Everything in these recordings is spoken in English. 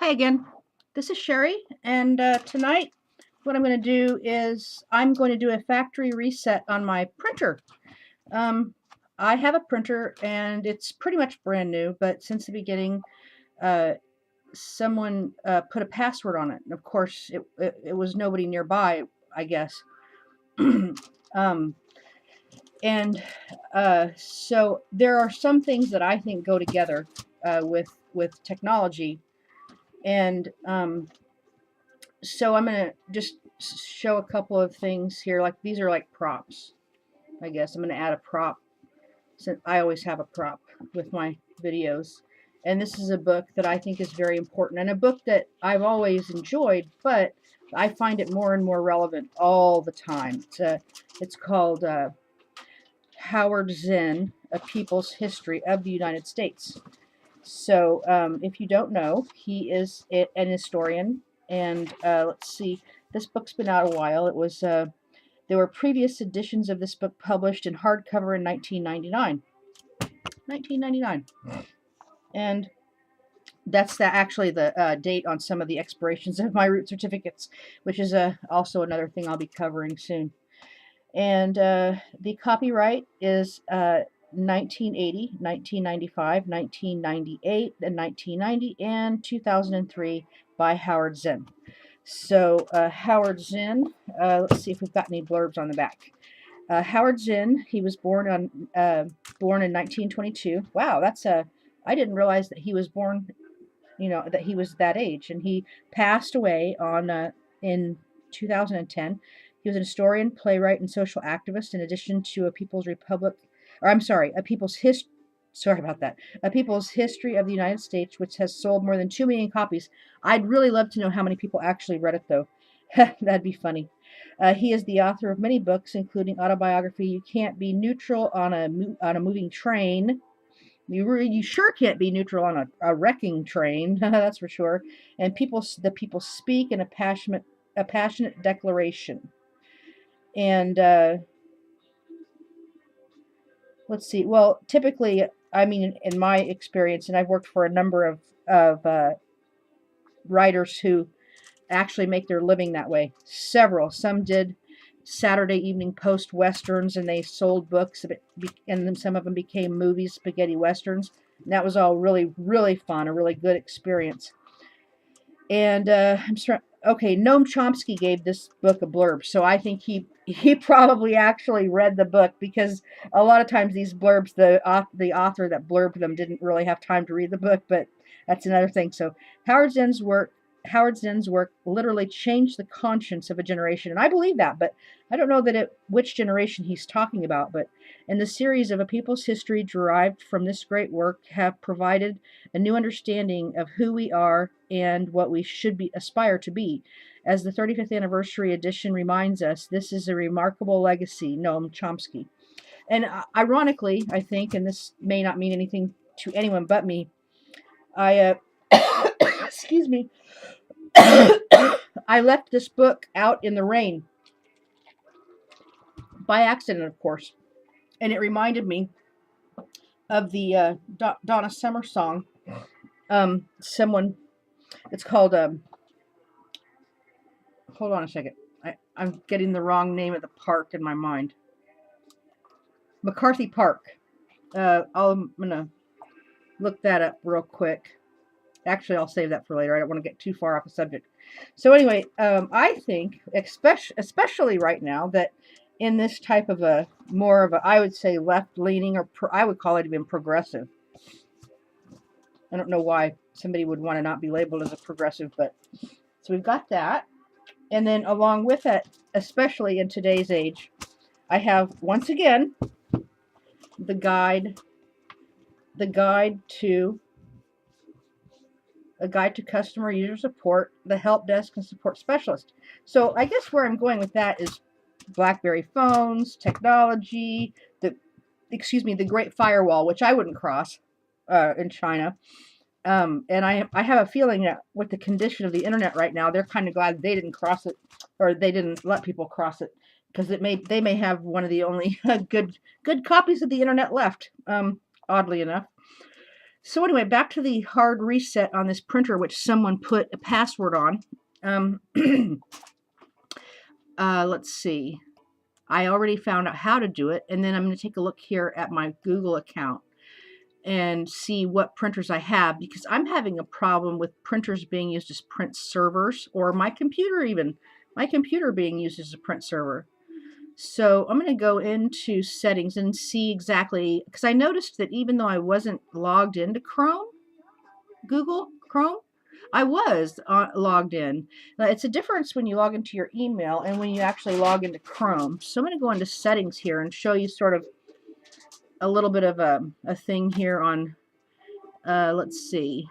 Hi again. This is Sherry, and tonight what I'm going to do is I'm going to do a factory reset on my printer. Um, I have a printer, and it's pretty much brand new, but since the beginning, uh, someone put a password on it. And of course, it was nobody nearby, I guess. um, and so there are some things that I think go together with technology, and so I'm gonna just show a couple of things here. Like these are like props. I guess I'm gonna add a prop since I always have a prop with my videos. And this is a book that I think is very important and a book that I've always enjoyed, but I find it more and more relevant all the time. It's called Howard Zinn, A People's History of the United States. So, if you don't know, he is an historian, and let's see, this book's been out a while. There were previous editions of this book published in hardcover in 1999. 1999, and that's actually the date on some of the expirations of my root certificates, which is also another thing I'll be covering soon. And the copyright is 1980, 1995, 1998, and 1990, and 2003 by Howard Zinn. So Howard Zinn, let's see if we've got any blurbs on the back. Howard Zinn, he was born in 1922. Wow, I didn't realize that he was born, that he was that age, and he passed away in 2010. He was an historian, playwright, and social activist, in addition to A People's Republic, or I'm sorry, A People's History. Sorry about that. A People's History of the United States, which has sold more than 2 million copies. I'd really love to know how many people actually read it, though. That'd be funny. He is the author of many books, including autobiography "You Can't Be Neutral on a Moving Train." You sure can't be neutral on a wrecking train, that's for sure. And the people speak in a passionate declaration. And let's see. Well, typically, I mean, in my experience, and I've worked for a number of writers who actually make their living that way. Several. Some did Saturday Evening Post westerns, and they sold books, and then some of them became movies, spaghetti westerns. And that was all really, really fun, a really good experience. And okay, Noam Chomsky gave this book a blurb, so I think he probably actually read the book, because a lot of times these blurbs, the author that blurbed them didn't really have time to read the book, but that's another thing. So Howard Zinn's work Howard Zinn's work literally changed the conscience of a generation, and I believe that, but I don't know which generation he's talking about. But in the series of A People's History derived from this great work have provided a new understanding of who we are and what we should aspire to be. As the 35th anniversary edition reminds us, this is a remarkable legacy, Noam Chomsky. And ironically, I think, and this may not mean anything to anyone but me, I excuse me, I left this book out in the rain by accident, of course, and it reminded me of the Donna Summer song. It's called. Hold on a second. I'm getting the wrong name of the park in my mind. McCarthy Park. I'm gonna look that up real quick. Actually, I'll save that for later. I don't want to get too far off the subject. So anyway, I think, especially right now, that in this type of more of I would say, left-leaning, or I would call it even progressive. I don't know why somebody would want to not be labeled as a progressive, but so we've got that. And then along with it, especially in today's age, I have, once again, the guide to a guide to customer user support, the help desk, and support specialist. So I guess where I'm going with that is BlackBerry phones, technology, the Great Firewall, which I wouldn't cross in China. And I have a feeling that with the condition of the internet right now, they're kind of glad they didn't cross it, or they didn't let people cross it, because they may have one of the only good copies of the internet left. Oddly enough. So anyway, back to the hard reset on this printer, which someone put a password on. Let's see. I already found out how to do it, and then I'm going to take a look here at my Google account and see what printers I have, because I'm having a problem with printers being used as print servers, or my computer being used as a print server. So I'm going to go into settings and see exactly, because I noticed that even though I wasn't logged into Google Chrome, I was logged in. Now, it's a difference when you log into your email and when you actually log into Chrome. So I'm going to go into settings here and show you sort of a little bit of a thing here on, let's see,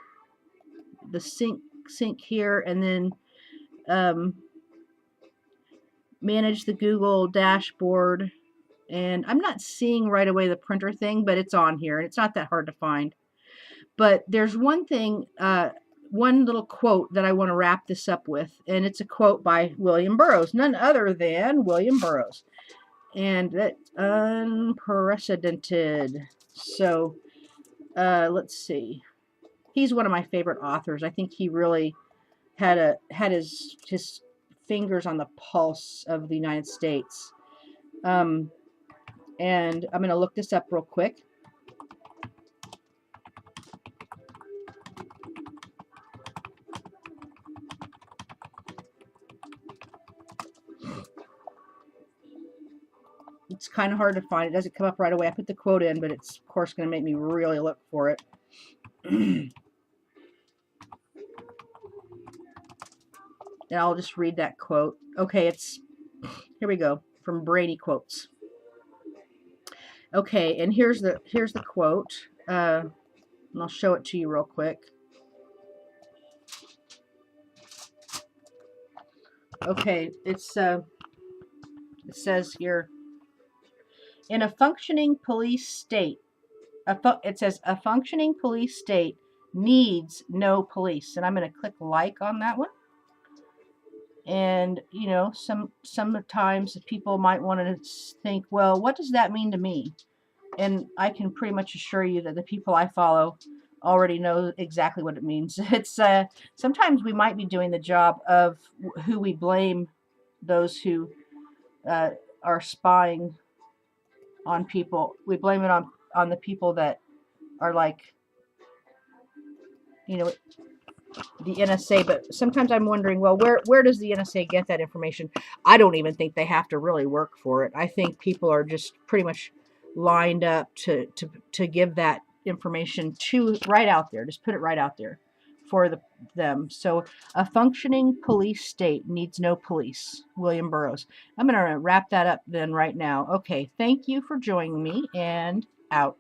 the sync here, and then manage the Google dashboard. And I'm not seeing right away the printer thing, but it's on here and it's not that hard to find. But there's one thing, one little quote that I want to wrap this up with, and it's a quote by William Burroughs, none other than William Burroughs. And that's unprecedented. So let's see. He's one of my favorite authors. I think he really had his fingers on the pulse of the United States. And I'm going to look this up real quick. It's kind of hard to find. It doesn't come up right away. I put the quote in, but it's, of course, going to make me really look for it. And I'll just read that quote. Okay, here we go, from Brainy Quotes. Okay, and here's the quote. And I'll show it to you real quick. Okay, it says here, in a functioning police state, it says a functioning police state needs no police. And I'm going to click like on that one. And, you know, sometimes people might want to think, well, what does that mean to me? And I can pretty much assure you that the people I follow already know exactly what it means. It's sometimes we might be doing the job of who we blame, those who are spying on people. We blame it on the people that are like, you know, the NSA. But sometimes I'm wondering, well, where does the NSA get that information? I don't even think they have to really work for it. I think people are just pretty much lined up to give that information to right out there. Just put it right out there for them. So a functioning police state needs no police. William Burroughs. I'm going to wrap that up then right now. Okay, thank you for joining me, and out.